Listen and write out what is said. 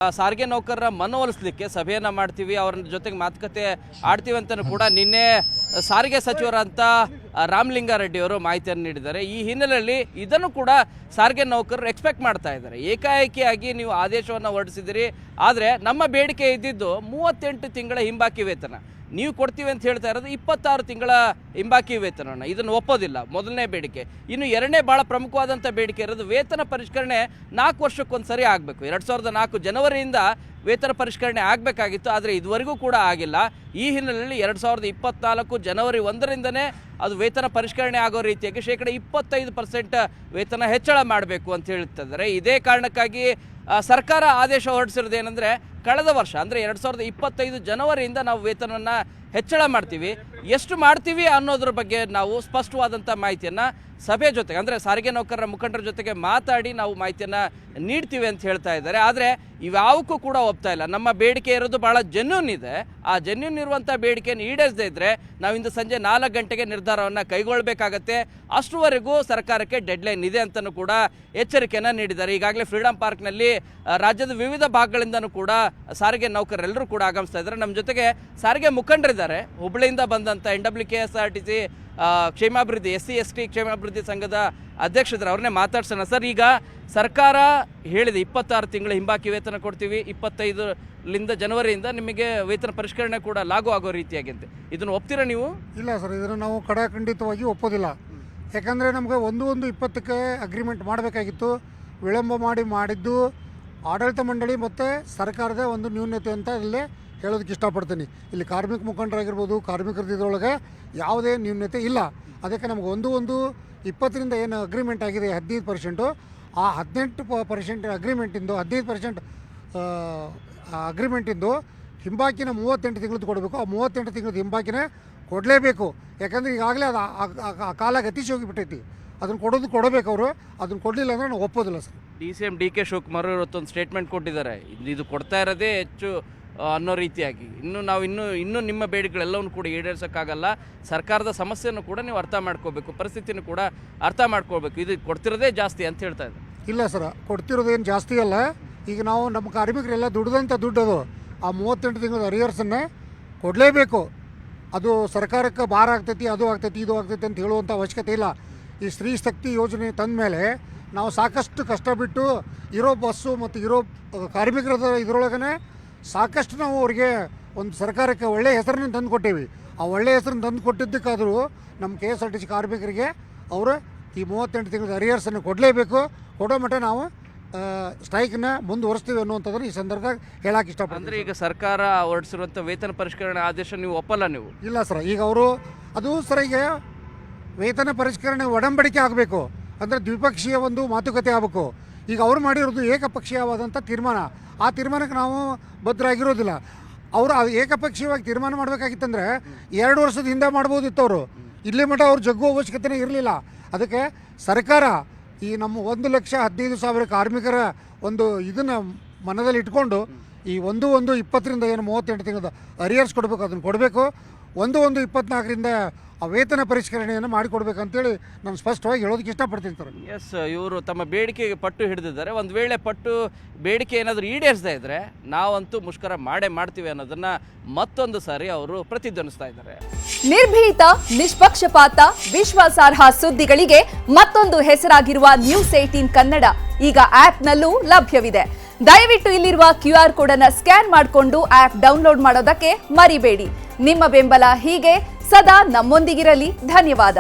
ಸಾರಿಗೆ ನೌಕರರ ಮನವೊಲಿಸಲಿಕ್ಕೆ ಸಭೆಯನ್ನು ಮಾಡ್ತೀವಿ, ಅವರ ಜೊತೆಗೆ ಮಾತುಕತೆ ಆಡ್ತೀವಿ ಅಂತಲೂ ಕೂಡ ನಿನ್ನೆ ಸಾರಿಗೆ ಸಚಿವರಂತ ರಾಮಲಿಂಗಾರೆಡ್ಡಿ ಅವರು ಮಾಹಿತಿಯನ್ನು ನೀಡಿದ್ದಾರೆ. ಈ ಹಿನ್ನೆಲೆಯಲ್ಲಿ ಇದನ್ನು ಕೂಡ ಸಾರಿಗೆ ನೌಕರರು ಎಕ್ಸ್ಪೆಕ್ಟ್ ಮಾಡ್ತಾ ಇದ್ದಾರೆ. ಏಕಾಏಕಿಯಾಗಿ ನೀವು ಆದೇಶವನ್ನು ಹೊರಡಿಸಿದಿರಿ, ಆದರೆ ನಮ್ಮ ಬೇಡಿಕೆ ಇದ್ದಿದ್ದು 38 ತಿಂಗಳ ಹಿಂಬಾಕಿ ವೇತನ, ನೀವು ಕೊಡ್ತೀವಿ ಅಂತ ಹೇಳ್ತಾ ಇರೋದು 26 ತಿಂಗಳ ಹಿಂಬಾಕಿ ವೇತನವನ್ನು. ಇದನ್ನು ಒಪ್ಪೋದಿಲ್ಲ, ಮೊದಲನೇ ಬೇಡಿಕೆ. ಇನ್ನು ಎರಡನೇ ಭಾಳ ಪ್ರಮುಖವಾದಂಥ ಬೇಡಿಕೆ ಇರೋದು ವೇತನ ಪರಿಷ್ಕರಣೆ 4 ವರ್ಷಕ್ಕೊಂದ್ಸರಿ ಆಗಬೇಕು. 2004 ಜನವರಿಯಿಂದ ವೇತನ ಪರಿಷ್ಕರಣೆ ಆಗಬೇಕಾಗಿತ್ತು, ಆದರೆ ಇದುವರೆಗೂ ಕೂಡ ಆಗಿಲ್ಲ. ಈ ಹಿನ್ನೆಲೆಯಲ್ಲಿ 2024 ಜನವರಿ 1ರಿಂದನೇ ಅದು ವೇತನ ಪರಿಷ್ಕರಣೆ ಆಗೋ ರೀತಿಯಾಗಿ 25% ವೇತನ ಹೆಚ್ಚಳ ಮಾಡಬೇಕು ಅಂತ ಹೇಳ್ತಿದ್ದಾರೆ. ಇದೇ ಕಾರಣಕ್ಕಾಗಿ ಸರ್ಕಾರ ಆದೇಶ ಹೊರಡಿಸಿರೋದೇನೆಂದರೆ ಕಳೆದ ವರ್ಷ ಅಂದರೆ 2025 ಜನವರಿಯಿಂದ ನಾವು ವೇತನವನ್ನು ಹೆಚ್ಚಳ ಮಾಡ್ತೀವಿ. ಎಷ್ಟು ಮಾಡ್ತೀವಿ ಅನ್ನೋದ್ರ ಬಗ್ಗೆ ನಾವು ಸ್ಪಷ್ಟವಾದಂಥ ಮಾಹಿತಿಯನ್ನು ಸಭೆ ಜೊತೆಗೆ ಅಂದರೆ ಸಾರಿಗೆ ನೌಕರರ ಮುಖಂಡರ ಜೊತೆಗೆ ಮಾತಾಡಿ ನಾವು ಮಾಹಿತಿಯನ್ನು ನೀಡ್ತೀವಿ ಅಂತ ಹೇಳ್ತಾ ಇದ್ದಾರೆ. ಆದರೆ ಇವ್ಯಾವಕ್ಕೂ ಕೂಡ ಒಪ್ತಾ ಇಲ್ಲ. ನಮ್ಮ ಬೇಡಿಕೆ ಇರೋದು ಭಾಳ ಜೆನ್ಯೂನ್ ಇದೆ. ಆ ಜೆನ್ಯೂನ್ ಇರುವಂಥ ಬೇಡಿಕೆಯನ್ನು ಈಡೇರಿಸದೇ ಇದ್ದರೆ ನಾವು ಇಂದು ಸಂಜೆ 4 ಗಂಟೆಗೆ ನಿರ್ಧಾರವನ್ನು ಕೈಗೊಳ್ಳಬೇಕಾಗತ್ತೆ. ಅಷ್ಟುವರೆಗೂ ಸರ್ಕಾರಕ್ಕೆ ಡೆಡ್ಲೈನ್ ಇದೆ ಅಂತಲೂ ಕೂಡ ಎಚ್ಚರಿಕೆಯನ್ನು ನೀಡಿದ್ದಾರೆ. ಈಗಾಗಲೇ ಫ್ರೀಡಂ ಪಾರ್ಕ್ನಲ್ಲಿ ರಾಜ್ಯದ ವಿವಿಧ ಭಾಗಗಳಿಂದನೂ ಕೂಡ ಸಾರಿಗೆ ನೌಕರರೆಲ್ಲರೂ ಕೂಡ ಆಗಮಿಸ್ತಾ ಇದ್ದಾರೆ. ನಮ್ಮ ಜೊತೆಗೆ ಸಾರಿಗೆ ಮುಖಂಡರಿದ್ದಾರೆ. ಹುಬ್ಬಳ್ಳಿಯಿಂದ ಬಂದಂಥ NWKSRTC ಕ್ಷೇಮಾಭಿವೃದ್ಧಿ SC/ST ಕ್ಷೇಮಾಭಿವೃದ್ಧಿ ಸಂಘದ ಅಧ್ಯಕ್ಷರು ಅವ್ರನ್ನೇ ಮಾತಾಡ್ಸೋಣ. ಸರ್, ಈಗ ಸರ್ಕಾರ ಹೇಳಿದೆ 26 ತಿಂಗಳ ಹಿಂಬಾಕಿ ವೇತನ ಕೊಡ್ತೀವಿ, 25 ಜನವರಿಯಿಂದ ನಿಮಗೆ ವೇತನ ಪರಿಷ್ಕರಣೆ ಕೂಡ ಲಾಗು ಆಗೋ ರೀತಿಯಾಗಿಂತೆ. ಇದನ್ನು ಒಪ್ತೀರಾ ನೀವು? ಇಲ್ಲ ಸರ್, ಇದನ್ನು ನಾವು ಖಂಡಿತವಾಗಿ ಒಪ್ಪೋದಿಲ್ಲ. ಯಾಕಂದರೆ ನಮಗೆ 1/1/20ಕ್ಕೆ ಅಗ್ರಿಮೆಂಟ್ ಮಾಡಬೇಕಾಗಿತ್ತು. ವಿಳಂಬ ಮಾಡಿದ್ದು ಆಡಳಿತ ಮಂಡಳಿ ಮತ್ತು ಸರ್ಕಾರದ ಒಂದು ನ್ಯೂನತೆ ಅಂತ ಇಲ್ಲೇ ಹೇಳೋದಕ್ಕೆ ಇಷ್ಟಪಡ್ತೀನಿ. ಇಲ್ಲಿ ಕಾರ್ಮಿಕ ಮುಖಂಡರಾಗಿರ್ಬೋದು, ಕಾರ್ಮಿಕರದ್ದು ಇದರೊಳಗೆ ಯಾವುದೇ ನ್ಯೂನತೆ ಇಲ್ಲ. ಅದಕ್ಕೆ ನಮಗೆ 1/1/20ರಿಂದ ಏನು ಅಗ್ರಿಮೆಂಟ್ ಆಗಿದೆ 15%, ಆ 18% ಅಗ್ರಿಮೆಂಟಿಂದು 15% ಅಗ್ರಿಮೆಂಟಿಂದು ಹಿಂಬಾಕಿನ 38 ತಿಂಗಳದ್ದು ಕೊಡಬೇಕು. ಆ 38 ತಿಂಗಳದ ಹಿಂಬಾಕಿನ ಕೊಡಲೇಬೇಕು. ಯಾಕಂದರೆ ಈಗಾಗಲೇ ಅದು ಆ ಕಾಲ ಗತಿಸಿ ಹೋಗಿಬಿಟ್ಟೈತಿ. ಅದನ್ನು ಕೊಡಬೇಕು ಅವರು. ಅದನ್ನು ಕೊಡಲಿಲ್ಲ ಅಂದರೆ ನಾವು ಒಪ್ಪೋದಿಲ್ಲ ಸರ್. DCM DK ಶಿವಕುಮಾರ್ ಇವತ್ತೊಂದು ಸ್ಟೇಟ್ಮೆಂಟ್ ಕೊಟ್ಟಿದ್ದಾರೆ, ಇದು ಕೊಡ್ತಾ ಇರೋದೇ ಹೆಚ್ಚು ಅನ್ನೋ ರೀತಿಯಾಗಿ. ಇನ್ನೂ ನಿಮ್ಮ ಬೇಡಿಕೆಗಳೆಲ್ಲವನ್ನು ಕೂಡ ಈಡೇರಿಸೋಕ್ಕಾಗಲ್ಲ. ಸರ್ಕಾರದ ಸಮಸ್ಯೆಯನ್ನು ಕೂಡ ನೀವು ಅರ್ಥ ಮಾಡ್ಕೋಬೇಕು, ಪರಿಸ್ಥಿತಿನೂ ಕೂಡ ಅರ್ಥ ಮಾಡ್ಕೊಳ್ಬೇಕು. ಇದು ಕೊಡ್ತಿರೋದೇ ಜಾಸ್ತಿ ಅಂತ ಹೇಳ್ತಾ ಇದ್ದಾರೆ. ಇಲ್ಲ ಸರ್, ಕೊಡ್ತಿರೋದೇನು ಜಾಸ್ತಿ ಅಲ್ಲ. ಈಗ ನಾವು ನಮ್ಮ ಕಾರ್ಮಿಕರೆಲ್ಲ ದುಡ್ದಂಥ ದುಡ್ಡು ಅದು. ಆ 38 ತಿಂಗಳ ಅರಿಯರ್ಸನ್ನು ಕೊಡಲೇಬೇಕು. ಅದು ಸರ್ಕಾರಕ್ಕೆ ಭಾರ ಆಗ್ತೈತಿ, ಅದು ಆಗ್ತೈತಿ, ಇದು ಆಗ್ತೈತಿ ಅಂತ ಹೇಳುವಂಥ ಅವಶ್ಯಕತೆ ಇಲ್ಲ. ಈ ಸ್ತ್ರೀ ಶಕ್ತಿ ಯೋಜನೆ ತಂದ ಮೇಲೆ ನಾವು ಸಾಕಷ್ಟು ಕಷ್ಟ ಬಿಟ್ಟು ಇರೋ ಬಸ್ಸು ಮತ್ತು ಇರೋ ಕಾರ್ಮಿಕರದ ಇದರೊಳಗನೆ ಸಾಕಷ್ಟು ನಾವು ಅವ್ರಿಗೆ ಒಂದು ಸರ್ಕಾರಕ್ಕೆ ಒಳ್ಳೆಯ ಹೆಸರನ್ನು ತಂದು ಕೊಟ್ಟೇವಿ. ಆ ಒಳ್ಳೆಯ ಹೆಸರನ್ನು ತಂದು ಕೊಟ್ಟಿದ್ದಕ್ಕಾದರೂ ನಮ್ಮ KSRTC ಕಾರ್ಮಿಕರಿಗೆ ಅವರು ಈ 38 ತಿಂಗಳ ಅರಿಯರ್ಸನ್ನು ಕೊಡಲೇಬೇಕು. ಕೊಡೋ ಮಟ್ಟ ನಾವು ಸ್ಟ್ರೈಕ್ನ ಮುಂದುವರಿಸ್ತೀವಿ ಅನ್ನುವಂಥದ್ದನ್ನು ಈ ಸಂದರ್ಭದಾಗ ಹೇಳಕ್ಕೆ ಇಷ್ಟಪಡ್ತೀನಿ. ಅಂದರೆ ಈಗ ಸರ್ಕಾರ ಹೊರಡಿಸಿರುವಂಥ ವೇತನ ಪರಿಷ್ಕರಣೆ ಆದೇಶ ನೀವು ಒಪ್ಪಲ್ಲ? ನೀವು ಇಲ್ಲ ಸರ್, ಈಗ ಅವರು ಅದು ಸರ್, ಈಗ ವೇತನ ಪರಿಷ್ಕರಣೆ ಒಡಂಬಡಿಕೆ ಆಗಬೇಕು ಅಂದರೆ ದ್ವಿಪಕ್ಷೀಯ ಒಂದು ಮಾತುಕತೆ ಆಗಬೇಕು. ಈಗ ಅವ್ರು ಮಾಡಿರೋದು ಏಕಪಕ್ಷೀಯವಾದಂಥ ತೀರ್ಮಾನ. ಆ ತೀರ್ಮಾನಕ್ಕೆ ನಾವು ಬದ್ಧರಾಗಿರೋದಿಲ್ಲ. ಅವರು ಅದು ಏಕಪಕ್ಷೀಯವಾಗಿ ತೀರ್ಮಾನ ಮಾಡಬೇಕಾಗಿತ್ತಂದರೆ 2 ವರ್ಷದ ಹಿಂದೆ ಮಾಡ್ಬೋದಿತ್ತು. ಅವರು ಇಲ್ಲಿ ಮಟ್ಟ ಅವ್ರು ಜಗ್ಗು ಅವಶ್ಯಕತೆನೇ ಇರಲಿಲ್ಲ. ಅದಕ್ಕೆ ಸರ್ಕಾರ ಈ ನಮ್ಮ 1,15,000 ಕಾರ್ಮಿಕರ ಒಂದು ಇದನ್ನು ಮನದಲ್ಲಿ ಇಟ್ಕೊಂಡು ಈ 1/1/20ರಿಂದ ಏನು 38 ತಿಂಗಳದ ಅರಿಯರ್ಸ್ ಕೊಡಬೇಕು, ಅದನ್ನು ಕೊಡಬೇಕು. 1/1/24ರಿಂದ ಆ ವೇತನ ಪರಿಷ್ಕರಣೆಯನ್ನು ಮಾಡಿಕೊಡ್ಬೇಕಂತೇಳಿ ನಾನು ಸ್ಪಷ್ಟವಾಗಿ ಹೇಳೋದಕ್ಕೆ ಇಷ್ಟಪಡ್ತೀನಿ ಸರ್. ಎಸ್, ಇವರು ತಮ್ಮ ಬೇಡಿಕೆಗೆ ಪಟ್ಟು ಹಿಡಿದಿದ್ದಾರೆ. ಒಂದು ವೇಳೆ ಬೇಡಿಕೆ ಏನಾದರೂ ಈಡೇರಿಸದೇ ಇದ್ದರೆ ನಾವಂತೂ ಮುಷ್ಕರ ಮಾಡ್ತೀವಿ ಅನ್ನೋದನ್ನು ಮತ್ತೊಂದು ಸಾರಿ ಅವರು ಪ್ರತಿಧ್ವನಿಸ್ತಾ ಇದ್ದಾರೆ. ನಿರ್ಭೀತ, ನಿಷ್ಪಕ್ಷಪಾತ, ವಿಶ್ವಾಸಾರ್ಹ ಸುದ್ದಿಗಳಿಗೆ ಮತ್ತೊಂದು ಹೆಸರಾಗಿರುವ News18 ಕನ್ನಡ ಈಗ ಆಪ್ನಲ್ಲೂ ಲಭ್ಯವಿದೆ. ದಯವಿಟ್ಟು ಇಲ್ಲಿರುವ QR ಕೋಡ್ ಅನ್ನು ಸ್ಕ್ಯಾನ್ ಮಾಡಿಕೊಂಡು ಆಪ್ ಡೌನ್ಲೋಡ್ ಮಾಡೋದಕ್ಕೆ ಮರಿಬೇಡಿ. ನಿಮ್ಮ ಬೆಂಬಲ ಹೀಗೆ ಸದಾ ನಮ್ಮೊಂದಿಗಿರಲಿ. ಧನ್ಯವಾದ.